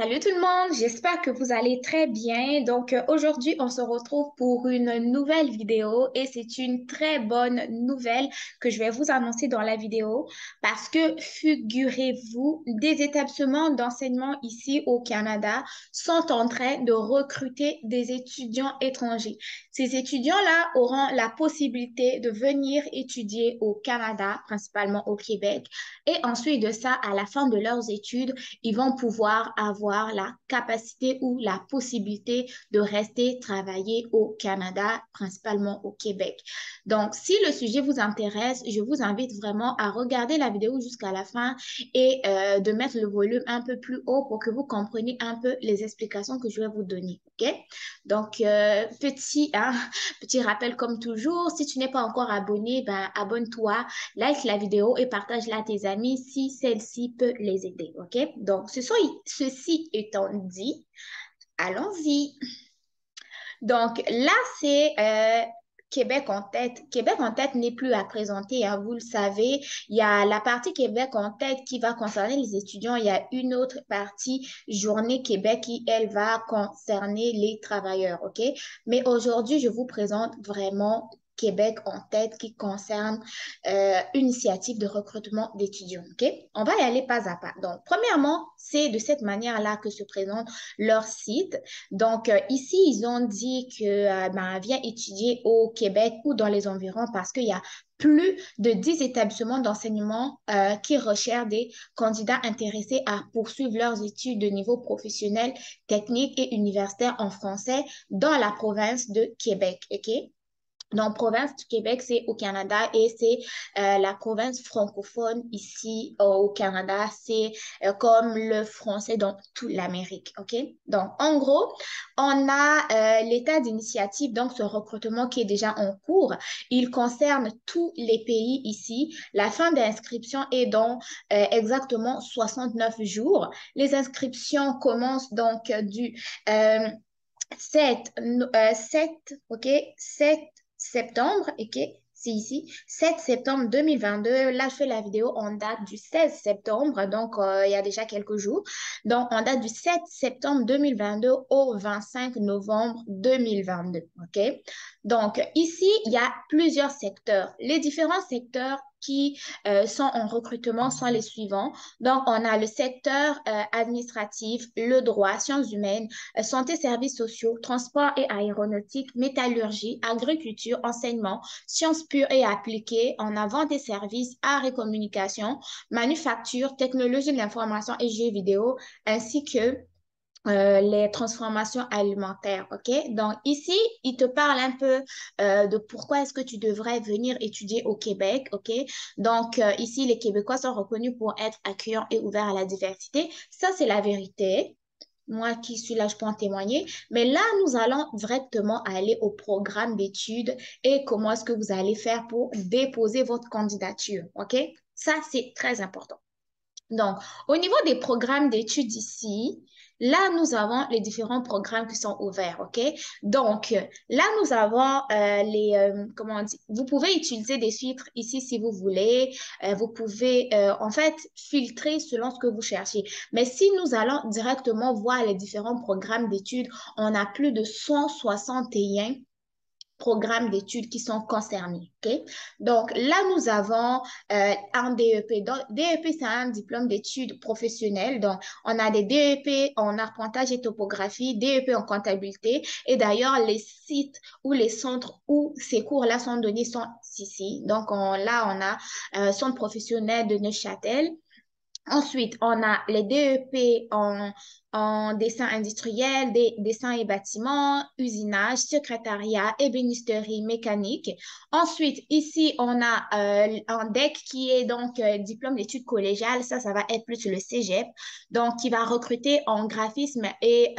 Salut tout le monde, j'espère que vous allez très bien. Aujourd'hui, on se retrouve pour une nouvelle vidéo et c'est une très bonne nouvelle que je vais vous annoncer dans la vidéo parce que figurez-vous, des établissements d'enseignement ici au Canada sont en train de recruter des étudiants étrangers. Ces étudiants-là auront la possibilité de venir étudier au Canada, principalement au Québec, et ensuite de ça, à la fin de leurs études, ils vont pouvoir avoir la capacité ou la possibilité de rester travailler au Canada, principalement au Québec. Donc, si le sujet vous intéresse, je vous invite vraiment à regarder la vidéo jusqu'à la fin et de mettre le volume un peu plus haut pour que vous compreniez un peu les explications que je vais vous donner. OK? Donc, petit rappel comme toujours, si tu n'es pas encore abonné, ben, abonne-toi, like la vidéo et partage-la à tes amis si celle-ci peut les aider. OK? Donc, ceci étant dit, allons-y. Donc, là, c'est Québec en tête. Québec en tête n'est plus à présenter, hein, vous le savez. Il y a la partie Québec en tête qui va concerner les étudiants. Il y a une autre partie, Journée Québec, qui, elle, va concerner les travailleurs. OK? Mais aujourd'hui, je vous présente vraiment Québec en tête qui concerne initiative de recrutement d'étudiants. OK? On va y aller pas à pas. Donc, premièrement, c'est de cette manière-là que se présente leur site. Donc, ici, ils ont dit que ben, viens étudier au Québec ou dans les environs parce qu'il y a plus de 10 établissements d'enseignement qui recherchent des candidats intéressés à poursuivre leurs études de niveau professionnel, technique et universitaire en français dans la province de Québec. OK? Donc, province du Québec, c'est au Canada et c'est la province francophone ici au Canada. C'est comme le français dans toute l'Amérique, OK? Donc, en gros, on a l'état d'initiative, donc ce recrutement qui est déjà en cours. Il concerne tous les pays ici. La fin d'inscription est dans exactement 69 jours. Les inscriptions commencent donc du euh, 7, OK, 7 septembre, OK, c'est ici, 7 septembre 2022. Là, je fais la vidéo en date du 16 septembre, donc il y a déjà quelques jours. Donc, en date du 7 septembre 2022 au 25 novembre 2022, OK? Donc, ici, il y a plusieurs secteurs. Les différents secteurs qui sont en recrutement sont les suivants. Donc, on a le secteur administratif, le droit, sciences humaines, santé, services sociaux, transport et aéronautique, métallurgie, agriculture, enseignement, sciences pures et appliquées, en avant des services, arts et communication, manufacture, technologie de l'information et jeux vidéo, ainsi que les transformations alimentaires, OK? Donc ici, il te parle un peu de pourquoi est-ce que tu devrais venir étudier au Québec, OK? Donc ici, les Québécois sont reconnus pour être accueillants et ouverts à la diversité. Ça, c'est la vérité. Moi qui suis là, je peux en témoigner. Mais là, nous allons directement aller au programme d'études et comment est-ce que vous allez faire pour déposer votre candidature, OK? Ça, c'est très important. Donc, au niveau des programmes d'études ici, là, nous avons les différents programmes qui sont ouverts, OK? Donc, là, nous avons comment on dit, vous pouvez utiliser des filtres ici si vous voulez. Vous pouvez, en fait, filtrer selon ce que vous cherchez. Mais si nous allons directement voir les différents programmes d'études, on a plus de 161 programmes d'études qui sont concernés. OK? Donc là, nous avons un DEP. Donc, DEP, c'est un diplôme d'études professionnelles. Donc, on a des DEP en arpentage et topographie, DEP en comptabilité. Et d'ailleurs, les sites ou les centres où ces cours-là sont donnés sont ici. Donc, là, on a centre professionnel de Neuchâtel. Ensuite, on a les DEP en dessin industriel, dessin et bâtiment, usinage, secrétariat, ébénisterie, mécanique. Ensuite, ici, on a un DEC qui est donc diplôme d'études collégiales. Ça va être plus le cégep. Donc, qui va recruter en graphisme et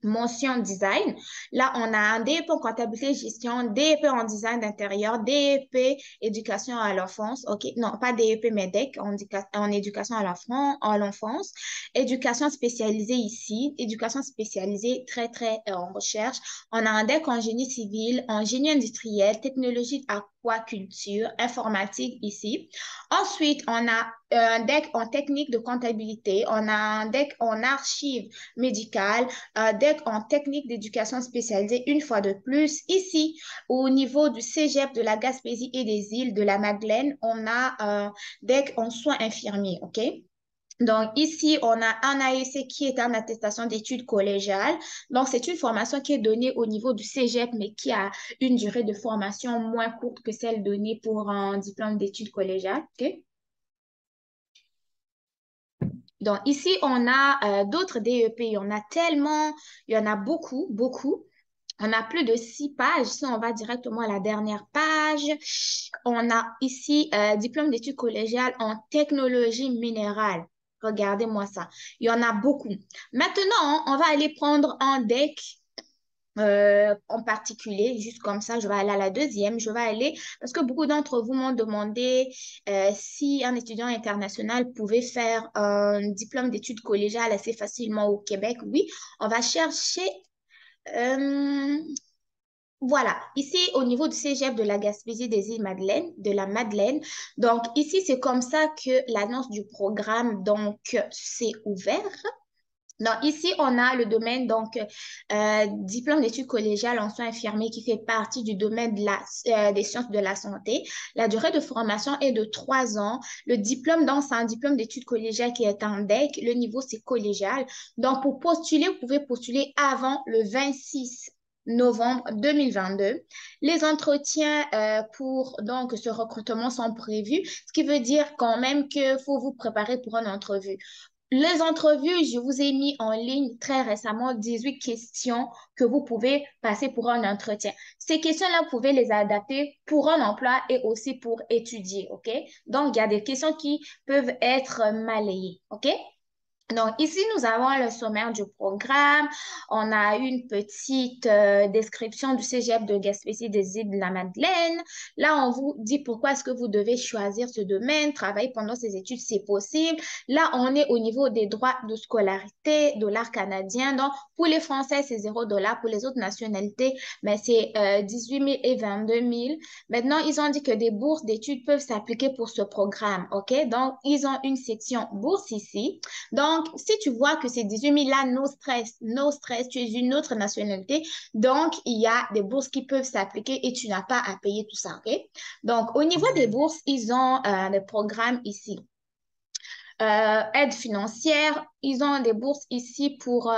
mention design. Là, on a un DEP en comptabilité et gestion, DEP en design d'intérieur, DEP éducation à l'enfance, OK, non, pas DEP, mais DEC en éducation à l'enfance, éducation spécialisée ici, éducation spécialisée très, très en recherche. On a un DEC en génie civil, en génie industriel, technologie aquaculture, informatique ici. Ensuite, on a un deck en technique de comptabilité, on a un deck en archives médicales, un deck en technique d'éducation spécialisée une fois de plus. Ici, au niveau du Cégep de la Gaspésie et des îles de la Madeleine, on a un deck en soins infirmiers, OK? Donc, ici, on a un AEC qui est en attestation d'études collégiales. Donc, c'est une formation qui est donnée au niveau du Cégep, mais qui a une durée de formation moins courte que celle donnée pour un diplôme d'études collégiales. OK? Donc, ici, on a d'autres DEP. Il y en a tellement, il y en a beaucoup, beaucoup. On a plus de 6 pages. Si on va directement à la dernière page, on a ici diplôme d'études collégiales en technologie minérale. Regardez-moi ça. Il y en a beaucoup. Maintenant, on va aller prendre un deck en particulier, juste comme ça, je vais aller à la deuxième, je vais aller, parce que beaucoup d'entre vous m'ont demandé si un étudiant international pouvait faire un diplôme d'études collégiales assez facilement au Québec. Oui, on va chercher, euh, voilà, ici au niveau du Cégep de la Gaspésie des îles Madeleine, de la Madeleine. Donc ici, c'est comme ça que l'annonce du programme, donc, s'est ouverte. Donc, ici, on a le domaine, donc, diplôme d'études collégiales en soins infirmiers qui fait partie du domaine des sciences de la santé. La durée de formation est de 3 ans. Le diplôme, donc, c'est un diplôme d'études collégiales qui est un DEC. Le niveau, c'est collégial. Donc, pour postuler, vous pouvez postuler avant le 26 novembre 2022. Les entretiens pour donc ce recrutement sont prévus, ce qui veut dire quand même qu'il faut vous préparer pour une entrevue. Les entrevues, je vous ai mis en ligne très récemment 18 questions que vous pouvez passer pour un entretien. Ces questions-là, vous pouvez les adapter pour un emploi et aussi pour étudier, OK? Donc, il y a des questions qui peuvent être malayées, OK? Donc, ici, nous avons le sommaire du programme. On a une petite description du Cégep de Gaspésie des îles de la Madeleine. Là, on vous dit pourquoi est-ce que vous devez choisir ce domaine, travailler pendant ces études, c'est possible. Là, on est au niveau des droits de scolarité, dollars canadiens. Donc, pour les Français, c'est 0 $. Pour les autres nationalités, mais c'est 18 000 et 22 000. Maintenant, ils ont dit que des bourses d'études peuvent s'appliquer pour ce programme. OK? Donc, ils ont une section bourse ici. Donc, si tu vois que ces 18 000 là, no stress, tu es une autre nationalité, donc il y a des bourses qui peuvent s'appliquer et tu n'as pas à payer tout ça, OK? Donc, au niveau des bourses, ils ont des programmes ici. Aide financière, ils ont des bourses ici pour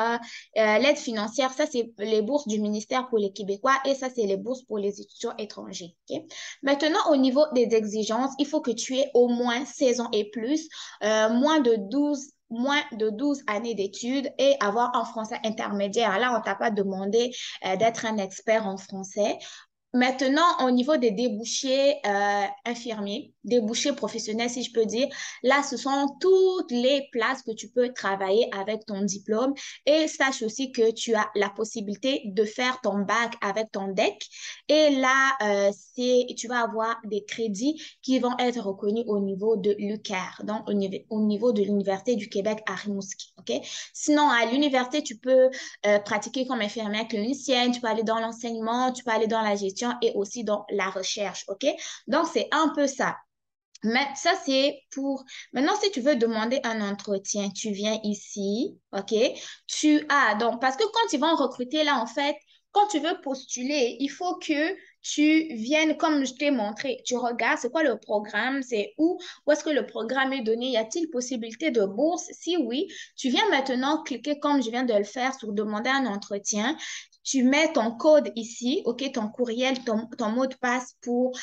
l'aide financière. Ça, c'est les bourses du ministère pour les Québécois et ça, c'est les bourses pour les étudiants étrangers. OK? Maintenant, au niveau des exigences, il faut que tu aies au moins 16 ans et plus, moins de 12 années d'études et avoir un français intermédiaire. Là, on ne t'a pas demandé d'être un expert en français. Maintenant, au niveau des débouchés infirmiers, débouchés professionnels, si je peux dire, là, ce sont toutes les places que tu peux travailler avec ton diplôme. Et sache aussi que tu as la possibilité de faire ton bac avec ton DEC. Et là, tu vas avoir des crédits qui vont être reconnus au niveau de l'UQAR, donc au niveau de l'Université du Québec à Rimouski. OK? Sinon, à l'université, tu peux pratiquer comme infirmière clinicienne, tu peux aller dans l'enseignement, tu peux aller dans la gestion et aussi dans la recherche, OK? Donc, c'est un peu ça. Mais ça, c'est pour... Maintenant, si tu veux demander un entretien, tu viens ici, OK? Tu as... Donc, parce que quand ils vont recruter, là, en fait, quand tu veux postuler, il faut que tu viennes, comme je t'ai montré, tu regardes c'est quoi le programme, c'est où est-ce que le programme est donné, y a-t-il possibilité de bourse? Si oui, tu viens maintenant cliquer comme je viens de le faire sur demander un entretien. Tu mets ton code ici, OK, ton courriel, ton mot de passe pour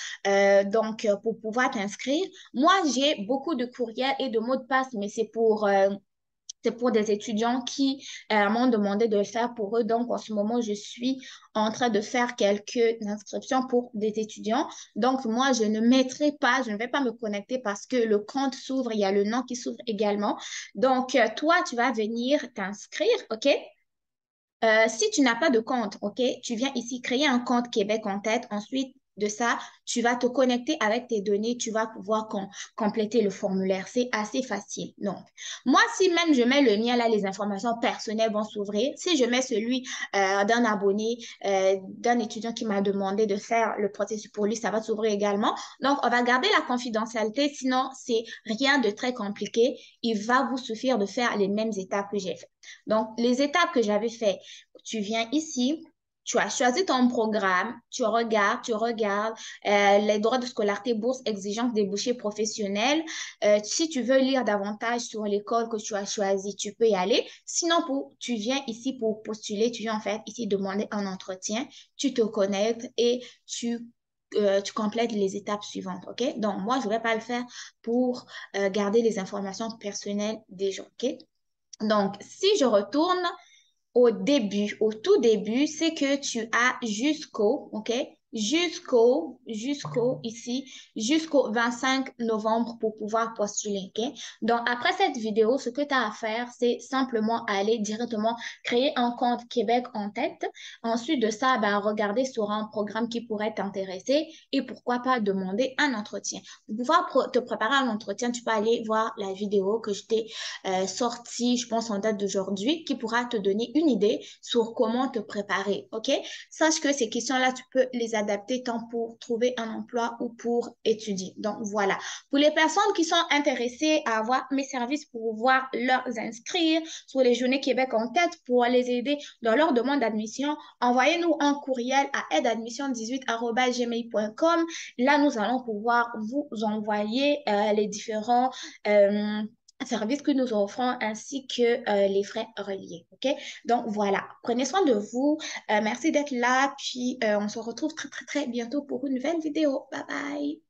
pouvoir t'inscrire. Moi, j'ai beaucoup de courriels et de mots de passe, mais c'est pour des étudiants qui m'ont demandé de le faire pour eux. Donc, en ce moment, je suis en train de faire quelques inscriptions pour des étudiants. Donc, moi, je ne mettrai pas, je ne vais pas me connecter parce que le compte s'ouvre, il y a le nom qui s'ouvre également. Donc, toi, tu vas venir t'inscrire, OK? Si tu n'as pas de compte, OK, tu viens ici créer un compte Québec en tête. Ensuite, de ça, tu vas te connecter avec tes données, tu vas pouvoir compléter le formulaire. C'est assez facile. Donc, moi, si même je mets le mien là, les informations personnelles vont s'ouvrir. Si je mets celui d'un abonné, d'un étudiant qui m'a demandé de faire le processus pour lui, ça va s'ouvrir également. Donc, on va garder la confidentialité, sinon, c'est rien de très compliqué. Il va vous suffire de faire les mêmes étapes que j'ai fait. Donc, les étapes que j'avais fait, tu viens ici, tu as choisi ton programme, tu regardes les droits de scolarité, bourse, exigences, débouchés professionnels. Si tu veux lire davantage sur l'école que tu as choisie, tu peux y aller. Sinon, tu viens ici pour postuler, tu viens en fait ici demander un entretien, tu te connectes et tu complètes les étapes suivantes, OK? Donc, moi, je ne vais pas le faire pour garder les informations personnelles des gens, OK? Donc, si je retourne au tout début, c'est que tu as OK? Jusqu'au 25 novembre pour pouvoir postuler, OK? Donc, après cette vidéo, ce que tu as à faire, c'est simplement aller directement créer un compte Québec en tête. Ensuite de ça, ben, regarder sur un programme qui pourrait t'intéresser et pourquoi pas demander un entretien. Pour pouvoir te préparer à un entretien, tu peux aller voir la vidéo que je t'ai sortie, je pense, en date d'aujourd'hui, qui pourra te donner une idée sur comment te préparer, OK? Sache que ces questions-là, tu peux les adapter tant pour trouver un emploi ou pour étudier. Donc, voilà. Pour les personnes qui sont intéressées à avoir mes services pour pouvoir leur inscrire sur les Journées Québec en tête pour les aider dans leur demande d'admission, envoyez-nous un courriel à aideadmission18@gmail.com. Là, nous allons pouvoir vous envoyer les différents services que nous offrons ainsi que les frais reliés. OK? Donc, voilà. Prenez soin de vous. Merci d'être là. Puis, on se retrouve très, très, très bientôt pour une nouvelle vidéo. Bye bye.